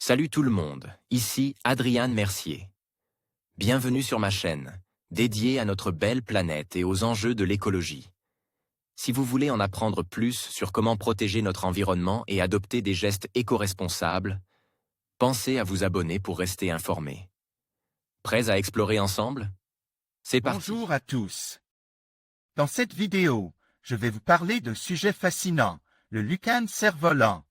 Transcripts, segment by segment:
Salut tout le monde, ici Adrian Mercier. Bienvenue sur ma chaîne, dédiée à notre belle planète et aux enjeux de l'écologie. Si vous voulez en apprendre plus sur comment protéger notre environnement et adopter des gestes éco-responsables, pensez à vous abonner pour rester informé. Prêts à explorer ensemble? C'est parti. Bonjour à tous. Dans cette vidéo, je vais vous parler d'un sujet fascinant, le lucane cerf-volant.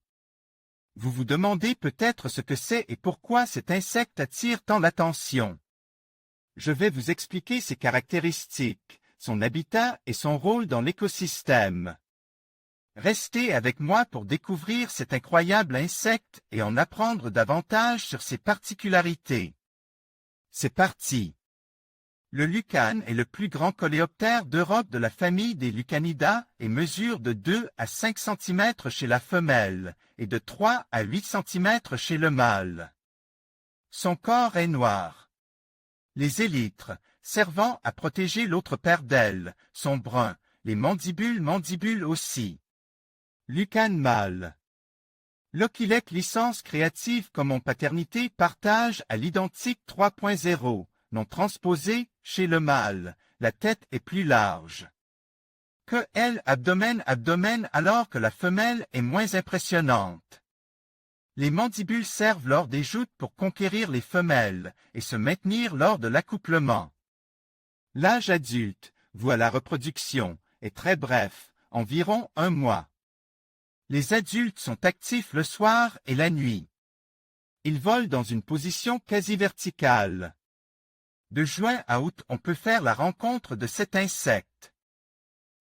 Vous vous demandez peut-être ce que c'est et pourquoi cet insecte attire tant l'attention. Je vais vous expliquer ses caractéristiques, son habitat et son rôle dans l'écosystème. Restez avec moi pour découvrir cet incroyable insecte et en apprendre davantage sur ses particularités. C'est parti! Le lucane est le plus grand coléoptère d'Europe de la famille des Lucanidae et mesure de 2 à 5 cm chez la femelle et de 3 à 8 cm chez le mâle. Son corps est noir. Les élytres, servant à protéger l'autre paire d'ailes, sont bruns, les mandibules aussi. Lucane mâle. L'Oquilec licence créative comme en paternité partage à l'identique 3.0. Non transposé, chez le mâle, la tête est plus large. Que elle abdomen alors que la femelle est moins impressionnante. Les mandibules servent lors des joutes pour conquérir les femelles et se maintenir lors de l'accouplement. L'âge adulte, voie la reproduction, est très bref, environ 1 mois. Les adultes sont actifs le soir et la nuit. Ils volent dans une position quasi verticale. De juin à août, on peut faire la rencontre de cet insecte.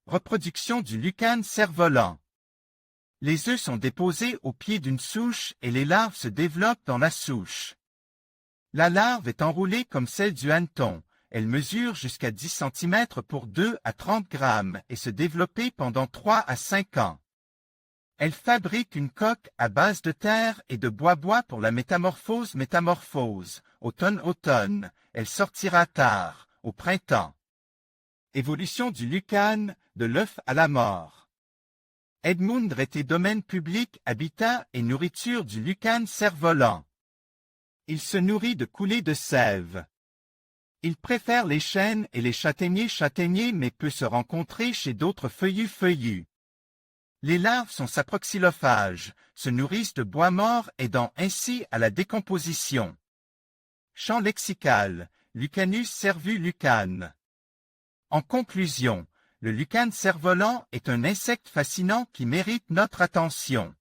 Reproduction du lucane cerf-volant. Les œufs sont déposés au pied d'une souche et les larves se développent dans la souche. La larve est enroulée comme celle du hanneton. Elle mesure jusqu'à 10 cm pour 2 à 30 grammes et se développer pendant 3 à 5 ans. Elle fabrique une coque à base de terre et de bois pour la métamorphose. Automne, elle sortira tard, au printemps. Évolution du lucane, de l'œuf à la mort. Edmund Rété domaine public, habitat et nourriture du lucane cerf-volant. Il se nourrit de coulées de sève. Il préfère les chênes et les châtaigniers mais peut se rencontrer chez d'autres feuillus. Les larves sont saproxylophages, se nourrissent de bois mort aidant ainsi à la décomposition. Champ lexical, Lucanus cervus-lucane. En conclusion, le lucane cerf-volant est un insecte fascinant qui mérite notre attention.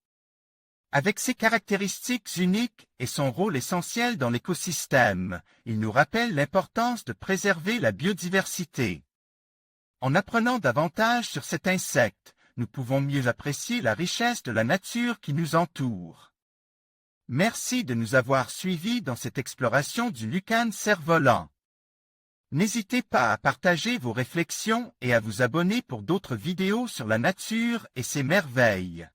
Avec ses caractéristiques uniques et son rôle essentiel dans l'écosystème, il nous rappelle l'importance de préserver la biodiversité. En apprenant davantage sur cet insecte, nous pouvons mieux apprécier la richesse de la nature qui nous entoure. Merci de nous avoir suivis dans cette exploration du lucane cerf-volant. N'hésitez pas à partager vos réflexions et à vous abonner pour d'autres vidéos sur la nature et ses merveilles.